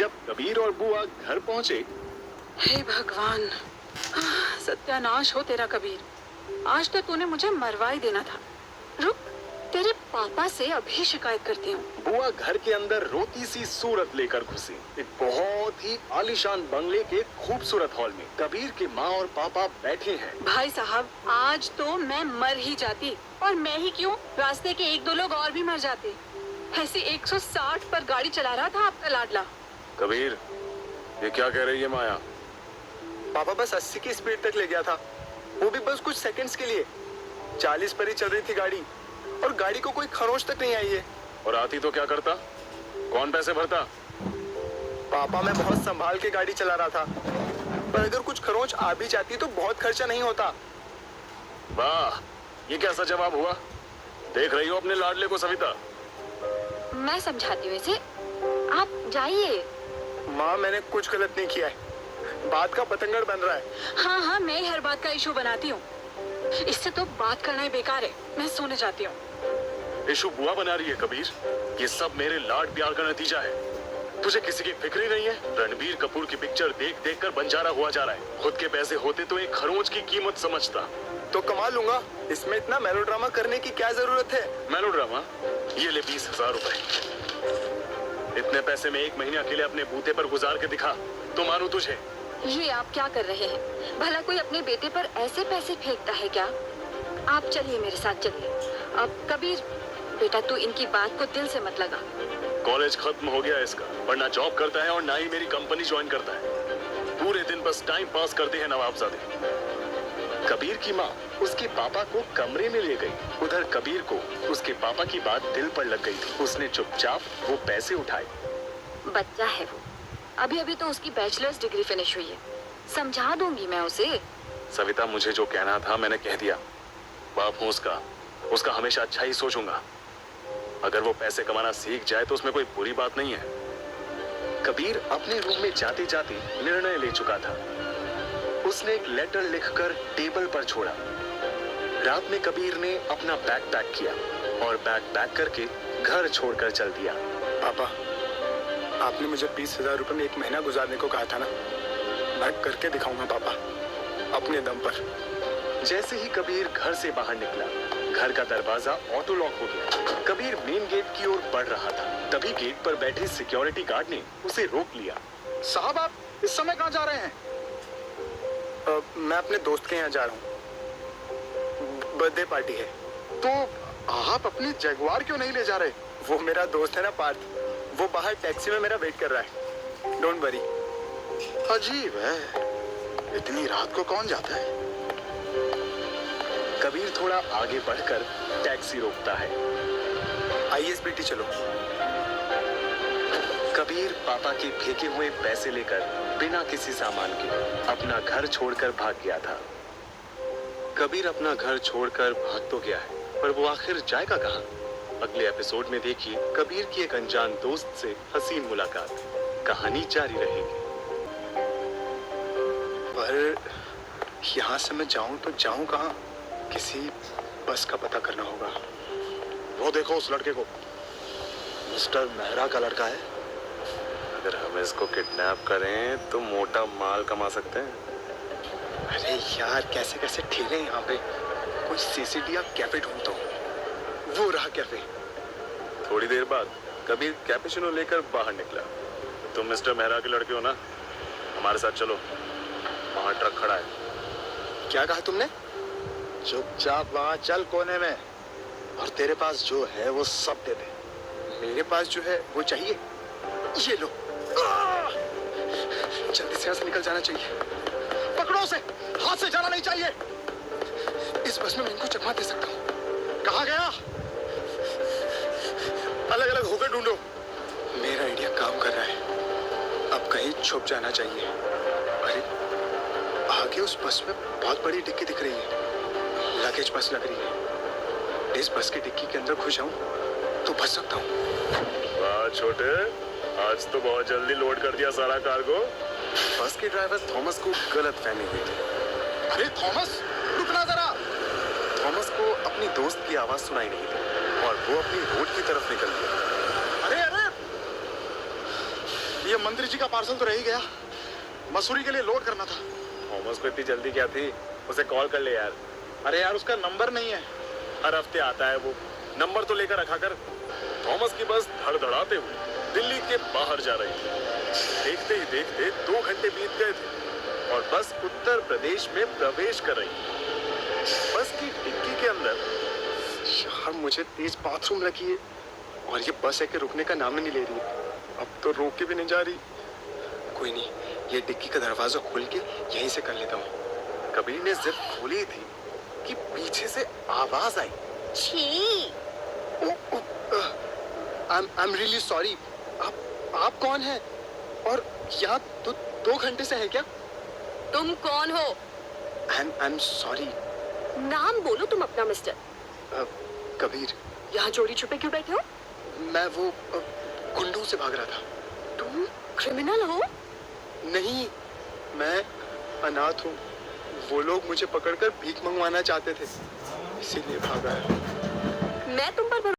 जब कबीर और बुआ घर पहुंचे, हे भगवान, सत्यानाश हो तेरा कबीर। आज तो तूने मुझे मरवा ही देना था। रुक, तेरे पापा से अभी शिकायत करती हूँ। बुआ घर के अंदर रोती सी सूरत लेकर घुसी। एक बहुत ही आलीशान बंगले के खूबसूरत हॉल में कबीर के माँ और पापा बैठे हैं। भाई साहब, आज तो मैं मर ही जाती, और मैं ही क्यों, रास्ते के एक दो लोग और भी मर जाते। ऐसी 160 पर गाड़ी चला रहा था आपका लाडला। कबीर, ये क्या कह रही है माया? पापा बस 80 की स्पीड तक ले गया था, वो भी बस कुछ सेकंड्स के लिए। 40 पर ही चल रही थी गाड़ी, और गाड़ी को कोई खरोंच तक नहीं आई है। और आती तो क्या करता? कौन पैसे भरता? पापा, मैं बहुत संभाल के गाड़ी चला रहा था, पर अगर कुछ खरोंच आ भी जाती तो बहुत खर्चा नहीं होता। वाह, ये कैसा जवाब हुआ? देख रही हो अपने लाडले को सविता? मैं समझाती हूँ इसे, आप जाइए। माँ, मैंने कुछ गलत नहीं किया है, बात का पतंगड़ बन रहा है। हाँ हाँ, मैं ही हर बात का इशू बनाती हूँ। इससे तो बात करना ही बेकार है। मैं सोने जाती हूँ। इशू बुआ बना रही है कबीर। ये सब मेरे लाड प्यार का नतीजा है। तुझे किसी की फिक्र ही नहीं है। रणबीर कपूर की पिक्चर देख देख कर बंजारा हुआ जा रहा है। खुद के पैसे होते तो एक खरोंच की कीमत समझता। तो कमा लूंगा, इसमें इतना मेलोड्रामा करने की क्या जरूरत है? मेलोड्रामा? ये ले 20,000 रुपए। इतने पैसे में एक महीने अकेले अपने बूते पर गुजार के दिखा तो मानू तुझे। ये आप क्या कर रहे हैं? भला कोई अपने बेटे पर ऐसे पैसे फेंकता है क्या? आप चलिए, मेरे साथ चलिए। अब कबीर बेटा, तू इनकी बात को दिल से मत लगा। कॉलेज खत्म हो गया इसका, पर ना जॉब करता है और ना ही मेरी कंपनी ज्वाइन करता है। पूरे दिन बस टाइम पास करते हैं नवाबजादे। कबीर की माँ उसके पापा को कमरे में ले गई। उधर कबीर को उसके पापा की बात दिल पर लग गई थी। उसने चुपचाप वो पैसे उठाए। बच्चा है वो, अभी अभी तो उसकी बैचलर्स डिग्री फिनिश हुई है, समझा दूंगी मैं उसे। सविता, मुझे जो कहना था मैंने कह दिया। बाप हूँ उसका हमेशा अच्छा ही सोचूंगा। अगर वो पैसे कमाना सीख जाए तो उसमें कोई बुरी बात नहीं है। कबीर अपने रूम में जाते जाते निर्णय ले चुका था। उसने एक लेटर लिखकर टेबल पर छोड़ा। रात में कबीर ने अपना बैग पैक किया और बैग पैक करके घर छोड़कर चल दिया। पापा, आपने मुझे 20,000 रुपए में एक महीना गुजारने को कहा था ना, मैं करके दिखाऊंगा पापा, अपने दम पर। जैसे ही कबीर घर से बाहर निकला, घर का दरवाजा ऑटो लॉक हो गया। कबीर मेन गेट की ओर बढ़ रहा था, तभी गेट पर बैठे सिक्योरिटी गार्ड ने उसे रोक लिया। साहब, आप इस समय कहाँ जा रहे हैं? मैं अपने दोस्त के यहाँ जा रहा हूँ, बर्थडे पार्टी है। तो आप अपनी जगुआर क्यों नहीं ले जा रहे? वो मेरा दोस्त है ना पार्थ, वो बाहर टैक्सी में मेरा वेट कर रहा है। Don't worry. अजीब है, इतनी रात को कौन जाता है? कबीर थोड़ा आगे बढ़कर टैक्सी रोकता है। ISBT चलो। कबीर पापा के फेंके हुए पैसे लेकर बिना किसी सामान के अपना घर छोड़कर भाग गया था। कबीर अपना घर छोड़कर भाग तो गया है, पर वो आखिर जाएगा कहाँ? अगले एपिसोड में देखिए कबीर की एक अनजान दोस्त से हसीन मुलाकात। कहानी जारी रहेगी। पर यहाँ से मैं जाऊँ तो जाऊँ कहाँ? किसी बस का पता करना होगा। वो देखो उस लड़के को, मिस्टर मेहरा का लड़का है। अगर हम इसको किडनैप करें तो मोटा माल कमा सकते हैं। अरे यार, कैसे कैसे ठेले हैं यहाँ पे। कोई CCTV या कैफे ढूंढता हूँ। वो रहा कैफे। थोड़ी देर बाद कबीर कैपुचिनो लेकर बाहर निकला। तुम मिस्टर मेहरा के लड़के हो ना? हमारे साथ चलो, वहाँ ट्रक खड़ा है। क्या कहा तुमने? चुपचाप वहाँ चल कोने में, और तेरे पास जो है वो सब दे दे। मेरे पास जो है वो चाहिए? ये लो। जल्दी से यहाँ से निकल जाना चाहिए। पकड़ो उसे, हाथ से जाना नहीं चाहिए। इस बस में मैं इनको चकमा दे सकता हूँ। कहाँ गया? अलग अलग होकर ढूंढो। मेरा आइडिया काम कर रहा है। अब कहीं छुप जाना चाहिए। अरे, आगे उस बस में बहुत बड़ी डिक्की दिख रही है। लगेज बस लग रही है। इस बस की डिक्की के अंदर घुस जाऊं तो बच सकता हूँ। वाह छोटे, आज तो बहुत जल्दी लोड कर दिया सारा कार्गो। बस के ड्राइवर थॉमस को गलत फहमी हुई थी। अरे थॉमस, रुकना जरा। थॉमस को अपनी दोस्त की आवाज सुनाई नहीं दी और वो अपनी रोड की तरफ निकल गया। अरे अरे, ये मंत्री जी का पार्सल तो रह ही गया। मसूरी के लिए लोड करना था। थॉमस को इतनी जल्दी क्या थी? उसे कॉल कर ले यार। अरे यार उसका नंबर नहीं है। हर हफ्ते आता है वो, नंबर तो लेकर रखा कर। थॉमस की बस धड़धड़ाते हुए दिल्ली के बाहर जा रही थी। देखते ही देखते 2 घंटे बीत गए थे और बस उत्तर प्रदेश में प्रवेश कर रही थी। बस की डिक्की के अंदर यार मुझे तेज बाथरूम लगी है और ये बस है कि रुकने का नाम ही नहीं ले रही है। अब तो रोक के भी नहीं जा रही। कोई नहीं, ये डिक्की का दरवाजा खोल के यहीं से कर लेता हूँ। कबीर ने जिप खोली थी कि पीछे से आवाज आई। छी! I'm really sorry। आप कौन हैं? और यहाँ 2 घंटे से है क्या? तुम कौन हो? I'm sorry। नाम बोलो तुम अपना मिस्टर। कबीर। यहाँ चोरी छुपे क्यों बैठे हो? मैं वो गुंडों से भाग रहा था। तुम क्रिमिनल हो? नहीं, मैं अनाथ हूँ। वो लोग मुझे पकड़कर भीख मंगवाना चाहते थे, इसीलिए भागा है। मैं तुम पर